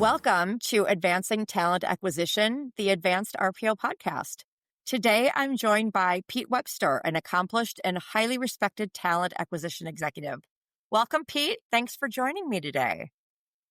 Welcome to Advancing Talent Acquisition, the Advanced RPO podcast. Today, I'm joined by Pete Webster, an accomplished and highly respected talent acquisition executive. Welcome, Pete. Thanks for joining me today.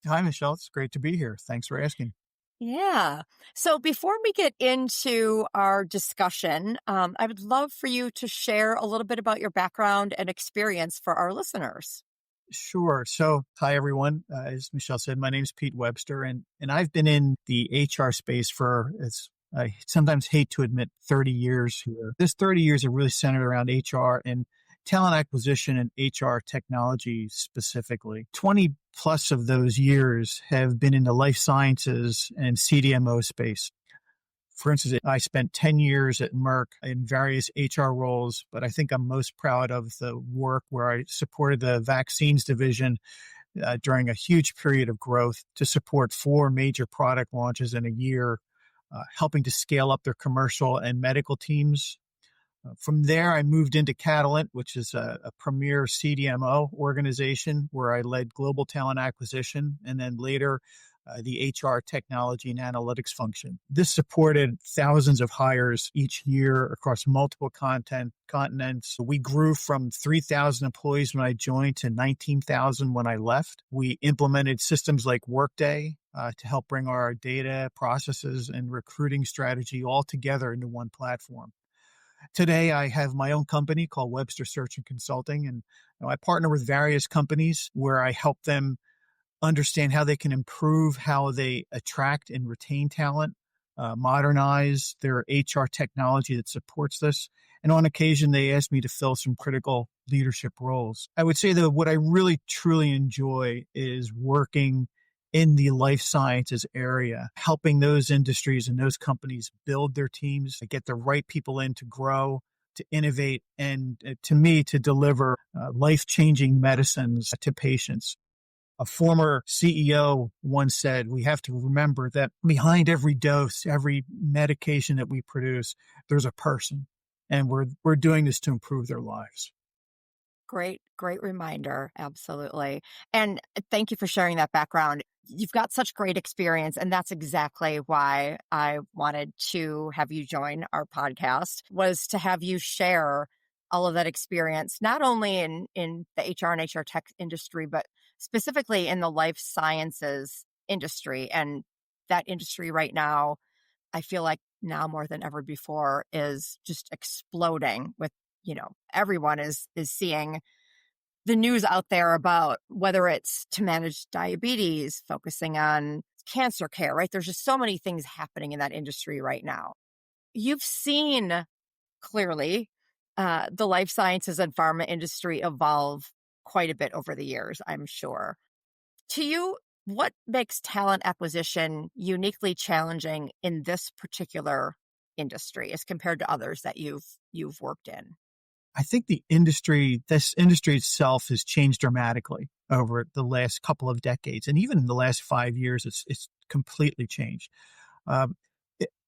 Hi, Michelle. It's great to be here. Thanks for asking. Yeah. So before we get into our discussion, I would love for you to share a little bit about your background and experience for our listeners. Sure. So, hi, everyone. As Michelle said, my name is Pete Webster, and I've been in the HR space for, as I sometimes hate to admit, 30 years here. This 30 years are really centered around HR and talent acquisition and HR technology specifically. 20 plus of those years have been in the life sciences and CDMO space. For instance, I spent 10 years at Merck in various HR roles, but I think I'm most proud of the work where I supported the vaccines division during a huge period of growth to support 4 major product launches in a year, helping to scale up their commercial and medical teams. From there, I moved into Catalent, which is a premier CDMO organization where I led global talent acquisition, and then later the HR technology and analytics function. This supported thousands of hires each year across multiple continents. We grew from 3,000 employees when I joined to 19,000 when I left. We implemented systems like Workday to help bring our data, processes, and recruiting strategy all together into one platform. Today, I have my own company called Webster Search and Consulting, and I partner with various companies where I help them understand how they can improve how they attract and retain talent, modernize their HR technology that supports this. And on occasion, they ask me to fill some critical leadership roles. I would say that what I really, truly enjoy is working in the life sciences area, helping those industries and those companies build their teams, to get the right people in to grow, to innovate, and to me, to deliver life-changing medicines to patients. A former CEO once said, we have to remember that behind every dose, every medication that we produce, there's a person, and we're doing this to improve their lives. Great reminder. Absolutely. And thank you for sharing that background. You've got such great experience, and that's exactly why I wanted to have you join our podcast, was to have you share all of that experience, not only in the HR and HR tech industry, but specifically in the life sciences industry. And that industry right now, I feel like now more than ever before, is just exploding with, everyone is seeing the news out there about whether it's to manage diabetes, focusing on cancer care, right? There's just so many things happening in that industry right now. You've seen clearly the life sciences and pharma industry evolve quite a bit over the years, I'm sure. To you, what makes talent acquisition uniquely challenging in this particular industry as compared to others that you've worked in? I think this industry itself has changed dramatically over the last couple of decades. And even in the last 5 years, it's completely changed.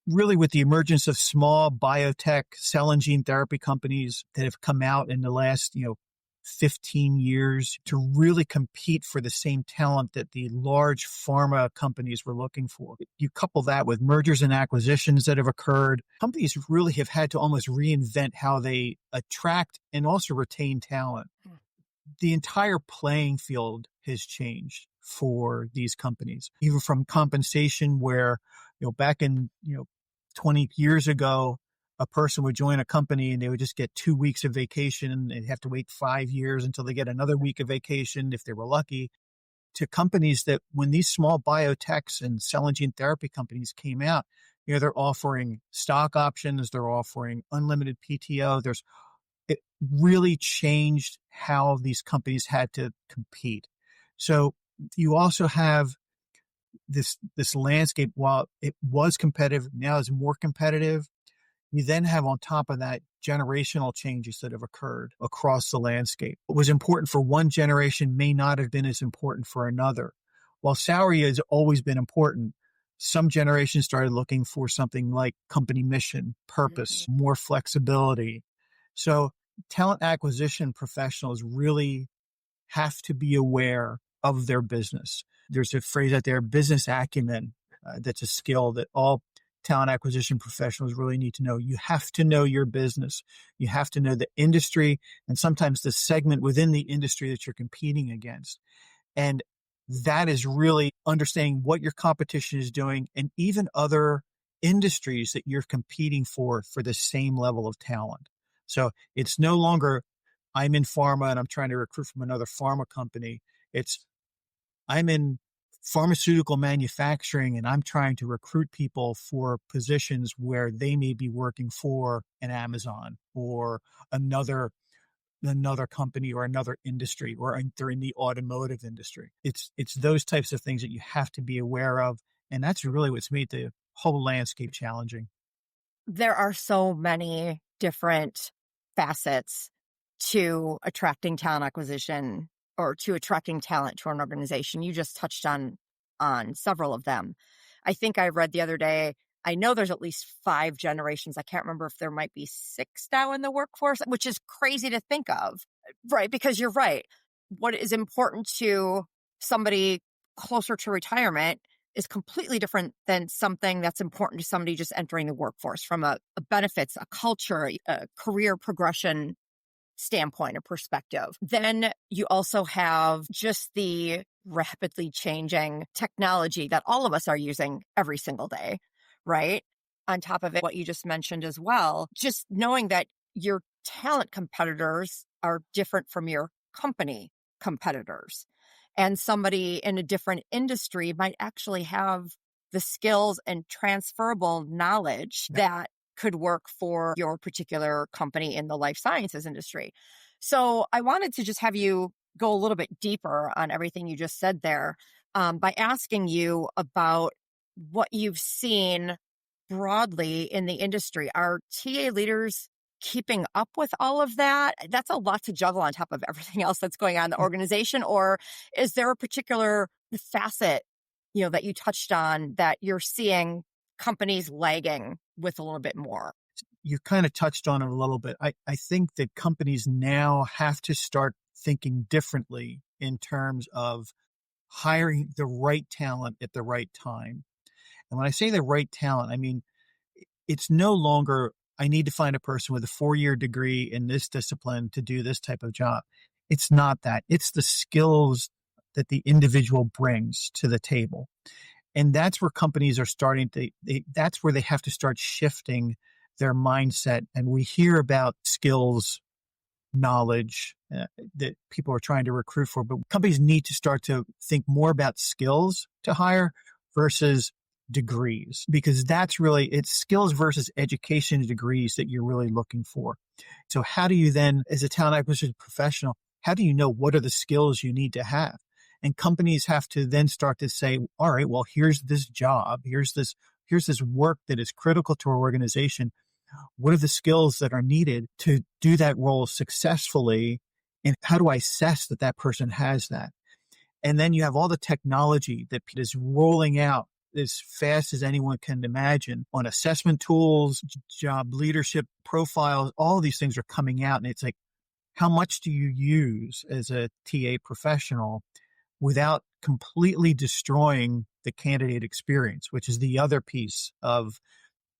Really, with the emergence of small biotech cell and gene therapy companies that have come out in the last, 15 years to really compete for the same talent that the large pharma companies were looking for. You couple that with mergers and acquisitions that have occurred. Companies really have had to almost reinvent how they attract and also retain talent. The entire playing field has changed for these companies, even from compensation where, back in, 20 years ago, a person would join a company and they would just get 2 weeks of vacation and they'd have to wait 5 years until they get another week of vacation if they were lucky, to companies that when these small biotechs and cell and gene therapy companies came out, they're offering stock options, they're offering unlimited PTO. It really changed how these companies had to compete. So you also have this landscape. While it was competitive, now is more competitive. You then have on top of that generational changes that have occurred across the landscape. What was important for one generation may not have been as important for another. While salary has always been important, some generations started looking for something like company mission, purpose, more flexibility. So talent acquisition professionals really have to be aware of their business. There's a phrase out there, business acumen, that's a skill that all talent acquisition professionals really need to know. You have to know your business. You have to know the industry and sometimes the segment within the industry that you're competing against. And that is really understanding what your competition is doing and even other industries that you're competing for the same level of talent. So it's no longer, I'm in pharma and I'm trying to recruit from another pharma company. It's, I'm in pharmaceutical manufacturing and I'm trying to recruit people for positions where they may be working for an Amazon or another company or another industry, or they're in the automotive industry. It's those types of things that you have to be aware of. And that's really what's made the whole landscape challenging. There are so many different facets to attracting talent acquisition or to attracting talent to an organization. You just touched on several of them. I think I read the other day, I know there's at least 5 generations. I can't remember if there might be 6 now in the workforce, which is crazy to think of, right? Because you're right. What is important to somebody closer to retirement is completely different than something that's important to somebody just entering the workforce from a benefits, a culture, a career progression standpoint or perspective. Then you also have just the rapidly changing technology that all of us are using every single day, right? On top of it, what you just mentioned as well, just knowing that your talent competitors are different from your company competitors. And somebody in a different industry might actually have the skills and transferable knowledge that could work for your particular company in the life sciences industry. So I wanted to just have you go a little bit deeper on everything you just said there, by asking you about what you've seen broadly in the industry. Are TA leaders keeping up with all of that? That's a lot to juggle on top of everything else that's going on in the organization. Or is there a particular facet, that you touched on that you're seeing companies lagging with a little bit more? You kind of touched on it a little bit. I think that companies now have to start thinking differently in terms of hiring the right talent at the right time. And when I say the right talent, I mean, it's no longer, I need to find a person with a 4-year degree in this discipline to do this type of job. It's not that. It's the skills that the individual brings to the table. And that's where companies are starting to, that's where they have to start shifting their mindset. And we hear about skills, knowledge that people are trying to recruit for, but companies need to start to think more about skills to hire versus degrees, because that's really, it's skills versus education degrees that you're really looking for. So how do you then, as a talent acquisition professional, how do you know what are the skills you need to have? And companies have to then start to say, all right, well, here's this job, here's this work that is critical to our organization. What are the skills that are needed to do that role successfully? And how do I assess that that person has that? And then you have all the technology that is rolling out as fast as anyone can imagine on assessment tools, job leadership profiles. All of these things are coming out. And it's like, how much do you use as a TA professional without completely destroying the candidate experience, which is the other piece of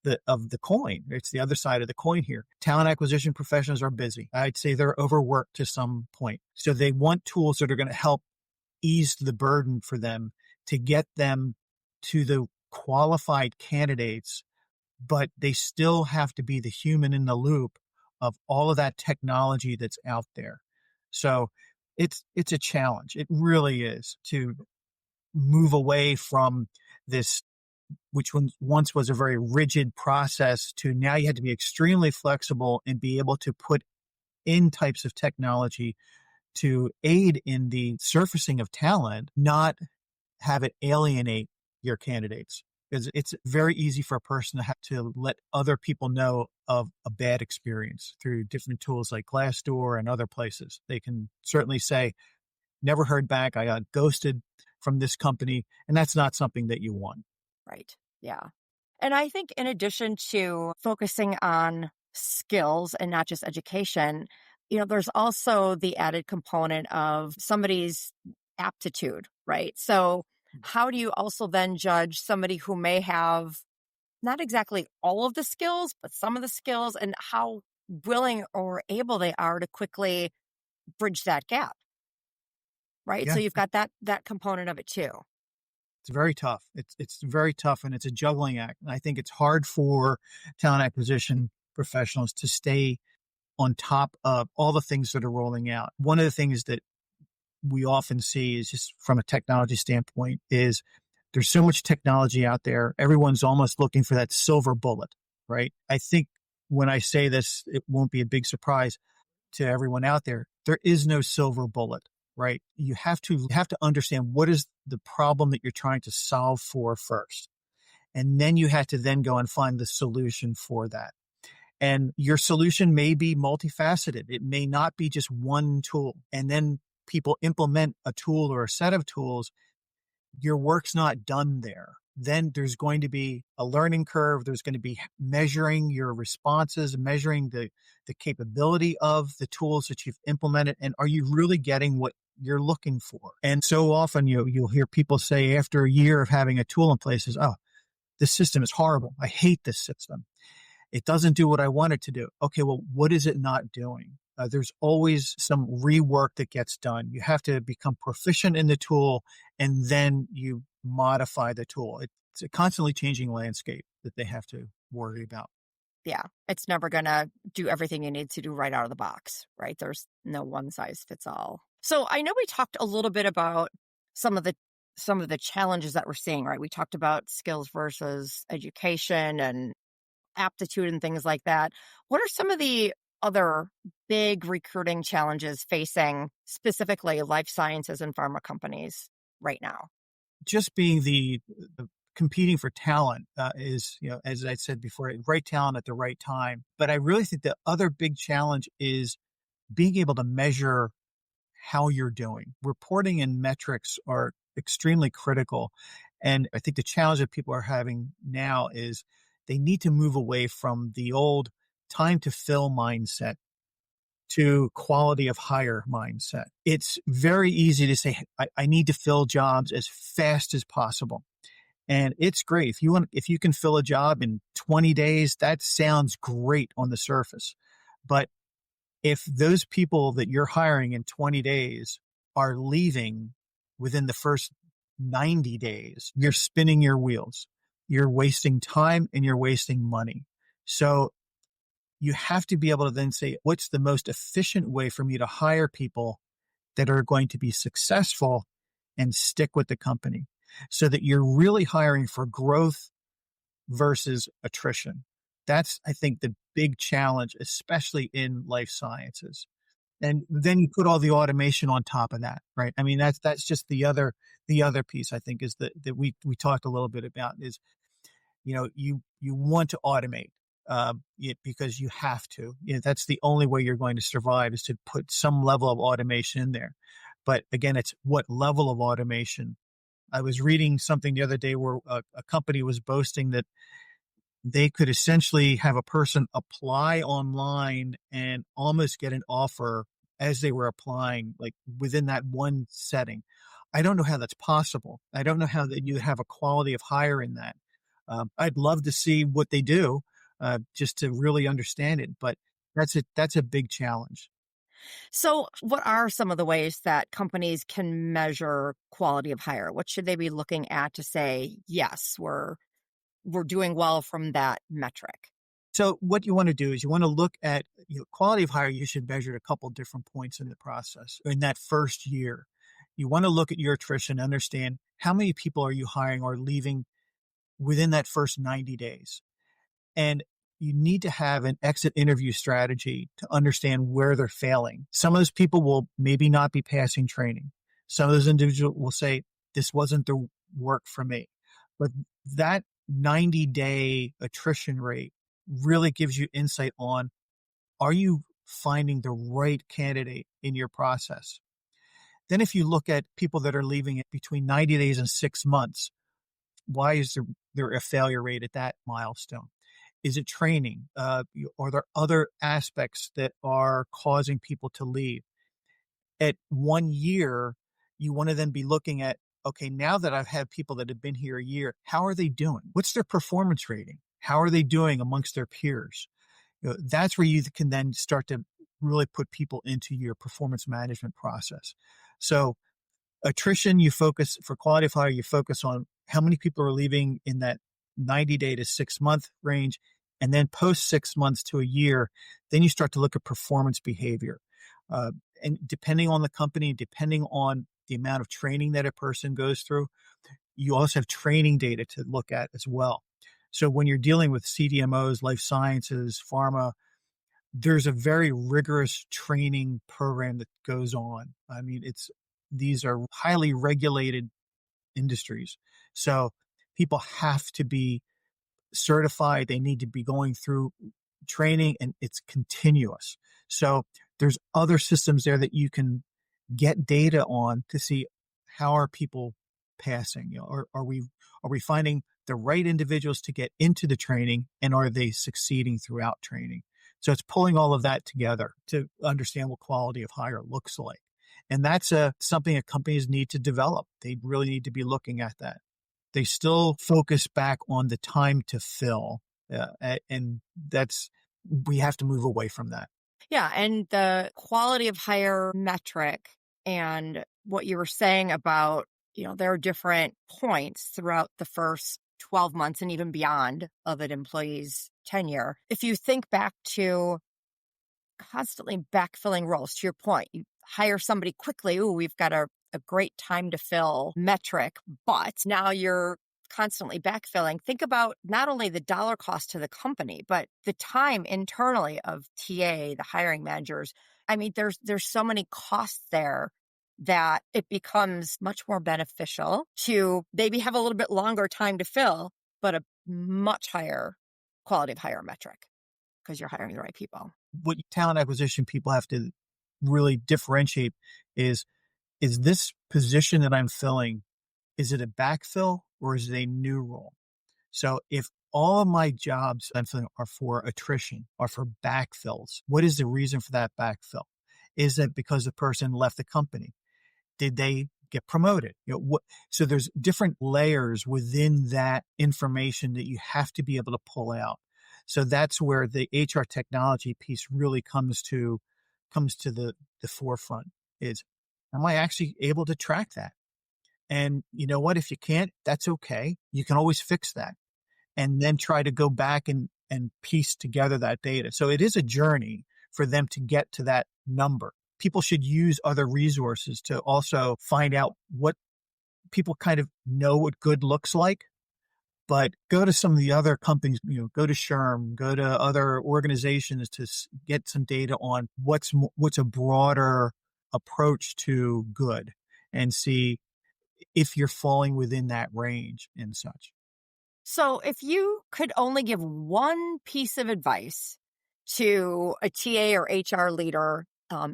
the coin. It's the other side of the coin here. Talent acquisition professionals are busy. I'd say they're overworked to some point. So they want tools that are going to help ease the burden for them to get them to the qualified candidates, but they still have to be the human in the loop of all of that technology that's out there. So it's a challenge. It really is, to move away from this, which once was a very rigid process, to now you had to be extremely flexible and be able to put in types of technology to aid in the surfacing of talent, not have it alienate your candidates. Because it's very easy for a person to have to let other people know of a bad experience through different tools like Glassdoor and other places. They can certainly say, never heard back, I got ghosted from this company. And that's not something that you want. Right. Yeah. And I think in addition to focusing on skills and not just education, there's also the added component of somebody's aptitude, right? So, how do you also then judge somebody who may have not exactly all of the skills, but some of the skills, and how willing or able they are to quickly bridge that gap, right? So Yeah, you've got that component of it too. it's very tough. It's very tough, and it's a juggling act. And I think it's hard for talent acquisition professionals to stay on top of all the things that are rolling out. One of the things that we often see is just from a technology standpoint is there's so much technology out there. Everyone's almost looking for that silver bullet, right? I think when I say this, it won't be a big surprise to everyone out there. There is no silver bullet, right? You have to understand what is the problem that you're trying to solve for first. And then you have to then go and find the solution for that. And your solution may be multifaceted. It may not be just one tool. And then people implement a tool or a set of tools. Your work's not done there. Then there's going to be a learning curve. There's going to be measuring your responses, measuring the capability of the tools that you've implemented. And are you really getting what you're looking for? And so often you'll hear people say after a year of having a tool in place is, oh, this system is horrible. I hate this system. It doesn't do what I want it to do. Okay, well, what is it not doing? There's always some rework that gets done. You have to become proficient in the tool and then you modify the tool. It's a constantly changing landscape that they have to worry about. Yeah, it's never gonna do everything you need to do right out of the box, right? There's no one size fits all. So I know we talked a little bit about some of the some of the challenges that we're seeing, right? We talked about skills versus education and aptitude and things like that. What are some of the other big recruiting challenges facing specifically life sciences and pharma companies right now? Just being the competing for talent is, as I said before, right talent at the right time. But I really think the other big challenge is being able to measure how you're doing. Reporting and metrics are extremely critical. And I think the challenge that people are having now is they need to move away from the old time to fill mindset to quality of hire mindset. It's very easy to say, I need to fill jobs as fast as possible. And it's great. If you can fill a job in 20 days, that sounds great on the surface. But if those people that you're hiring in 20 days are leaving within the first 90 days, you're spinning your wheels. You're wasting time and you're wasting money. So you have to be able to then say, what's the most efficient way for me to hire people that are going to be successful and stick with the company so that you're really hiring for growth versus attrition. That's, I think, the big challenge, especially in life sciences. And then you put all the automation on top of that, right? I mean, that's just the other piece I think is that we talked a little bit about is, you want to automate it because you have to. That's the only way you're going to survive is to put some level of automation in there. But again, it's what level of automation. I was reading something the other day where a company was boasting that they could essentially have a person apply online and almost get an offer as they were applying, like within that one setting. I don't know how that's possible. I don't know how that you have a quality of hire in that. I'd love to see what they do, just to really understand it, but that's a big challenge. So, what are some of the ways that companies can measure quality of hire? What should they be looking at to say, yes, we're doing well from that metric? So what you want to do is you want to look at quality of hire. You should measure at a couple different points in the process in that first year. You want to look at your attrition, understand how many people are you hiring or leaving within that first 90 days. And you need to have an exit interview strategy to understand where they're failing. Some of those people will maybe not be passing training. Some of those individuals will say, this wasn't the work for me. But that 90-day attrition rate really gives you insight on, are you finding the right candidate in your process? Then if you look at people that are leaving it between 90 days and 6 months, why is there a failure rate at that milestone? Is it training? Are there other aspects that are causing people to leave? At 1 year, you want to then be looking at, okay, now that I've had people that have been here a year, how are they doing? What's their performance rating? How are they doing amongst their peers? That's where you can then start to really put people into your performance management process. So attrition, you focus for quality of hire, you focus on how many people are leaving in that 90-day to 6-month range. And then post 6 months to a year, then you start to look at performance behavior. And depending on the company, depending on the amount of training that a person goes through, you also have training data to look at as well. So when you're dealing with CDMOs, life sciences, pharma, there's a very rigorous training program that goes on. I mean, these are highly regulated industries. So people have to be certified. They need to be going through training, and it's continuous. So there's other systems there that you can get data on to see how are people passing. Are we finding the right individuals to get into the training, and are they succeeding throughout training? So it's pulling all of that together to understand what quality of hire looks like. And that's something that companies need to develop. They really need to be looking at that. They still focus back on the time to fill. And we have to move away from that. Yeah. And the quality of hire metric and what you were saying about, there are different points throughout the first 12 months and even beyond of an employee's tenure. If you think back to constantly backfilling roles, to your point, you hire somebody quickly. Ooh, we've got a great time to fill metric, but now you're constantly backfilling. Think about not only the dollar cost to the company, but the time internally of TA, the hiring managers. I mean, there's so many costs there that it becomes much more beneficial to maybe have a little bit longer time to fill, but a much higher quality of hire metric because you're hiring the right people. What talent acquisition people have to really differentiate is this position that I'm filling, is it a backfill or is it a new role? So if all of my jobs I'm filling are for attrition, are for backfills, what is the reason for that backfill? Is it because the person left the company? Did they get promoted? So there's different layers within that information that you have to be able to pull out. So that's where the HR technology piece really comes to the forefront is, am I actually able to track that? And you know what? If you can't, that's okay. You can always fix that and then try to go back and piece together that data. So it is a journey for them to get to that number. People should use other resources to also find out what people kind of know what good looks like, but go to some of the other companies, go to SHRM, go to other organizations to get some data on what's a broader approach to good and see if you're falling within that range and such. So if you could only give one piece of advice to a TA or HR leader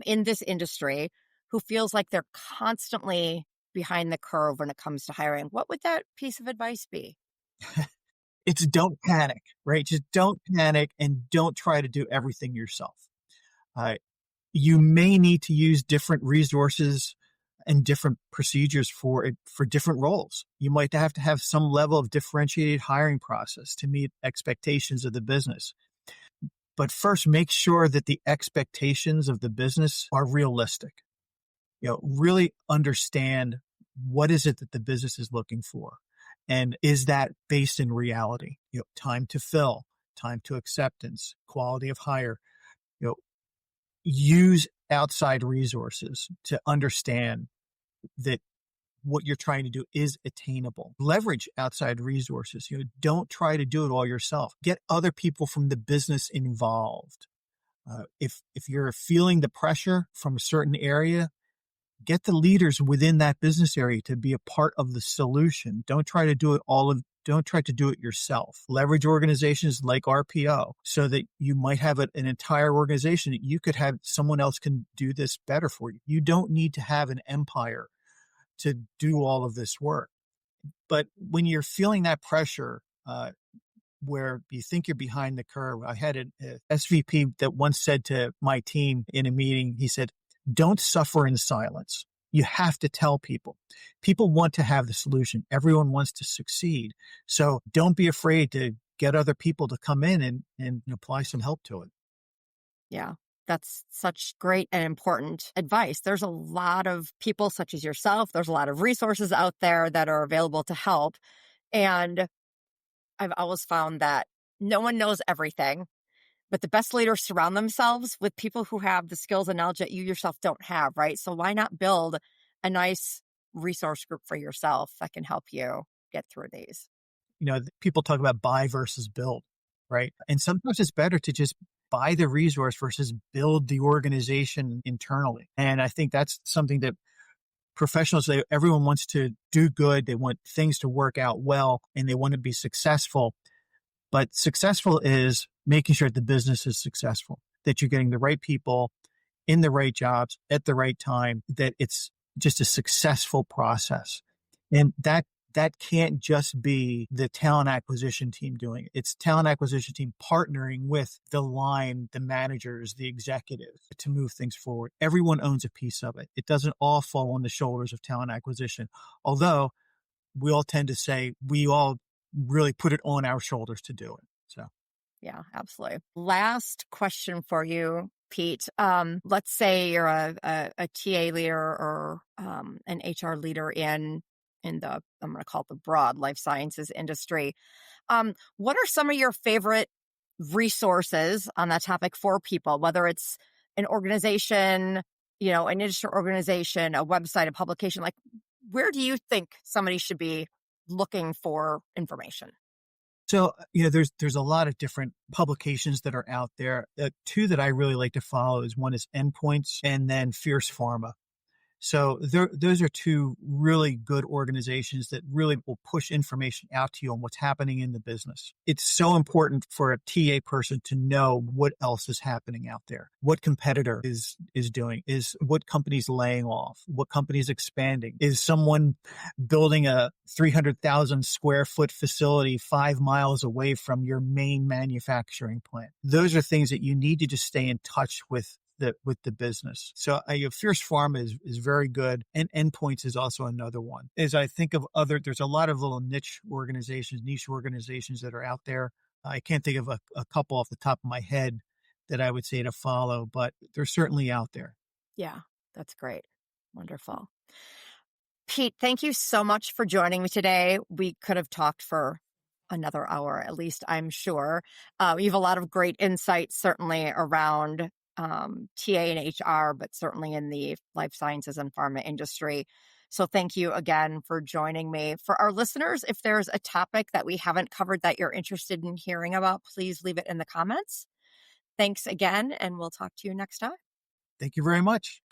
in this industry who feels like they're constantly behind the curve when it comes to hiring, what would that piece of advice be? It's don't panic, right? Just don't panic and don't try to do everything yourself. You may need to use different resources and different procedures for different roles. You might have to have some level of differentiated hiring process to meet expectations of the business. But first, make sure that the expectations of the business are realistic. Really understand what is it that the business is looking for. And is that based in reality? Time to fill, time to acceptance, quality of hire. Use outside resources to understand that what you're trying to do is attainable. Leverage outside resources. Don't try to do it all yourself. Get other people from the business involved. If you're feeling the pressure from a certain area, get the leaders within that business area to be a part of the solution. Don't try to do it yourself. Leverage organizations like RPO so that you might have an entire organization that you could have someone else can do this better for you. You don't need to have an empire to do all of this work. But when you're feeling that pressure, where you think you're behind the curve, I had an SVP that once said to my team in a meeting, he said, don't suffer in silence. You have to tell people. People want to have the solution. Everyone wants to succeed. So don't be afraid to get other people to come in and apply some help to it. Yeah, that's such great and important advice. There's a lot of people such as yourself. There's a lot of resources out there that are available to help. And I've always found that no one knows everything, but the best leaders surround themselves with people who have the skills and knowledge that you yourself don't have, right? So why not build a nice resource group for yourself that can help you get through these? People talk about buy versus build, right? And sometimes it's better to just buy the resource versus build the organization internally. And I think that's something that professionals, everyone wants to do good. They want things to work out well and they want to be successful. But successful is making sure the business is successful, that you're getting the right people in the right jobs at the right time, that it's just a successful process. And that can't just be the talent acquisition team doing it. It's talent acquisition team partnering with the line, the managers, the executives to move things forward. Everyone owns a piece of it. It doesn't all fall on the shoulders of talent acquisition. Although we all tend to say we all really put it on our shoulders to do it. So Yeah, absolutely. Last question for you, Pete. Let's say you're a TA leader or an HR leader in the I'm going to call it the broad life sciences industry. What are some of your favorite resources on that topic for people? Whether it's an organization, an industry organization, a website, a publication. Like, where do you think somebody should be looking for information? So, there's a lot of different publications that are out there. Two that I really like to follow is one is Endpoints and then Fierce Pharma. So those are two really good organizations that really will push information out to you on what's happening in the business. It's so important for a TA person to know what else is happening out there, what competitor is doing, is what company's laying off, what company's expanding, is someone building a 300,000 square foot facility 5 miles away from your main manufacturing plant. Those are things that you need to just stay in touch with the business. So Fierce Pharma is very good. And Endpoints is also another one. As I think of there's a lot of little niche organizations that are out there. I can't think of a couple off the top of my head that I would say to follow, but they're certainly out there. Yeah, that's great. Wonderful. Pete, thank you so much for joining me today. We could have talked for another hour, at least I'm sure. You have a lot of great insights, certainly around TA and HR, but certainly in the life sciences and pharma industry. So thank you again for joining me. For our listeners, if there's a topic that we haven't covered that you're interested in hearing about, please leave it in the comments. Thanks again, and we'll talk to you next time. Thank you very much.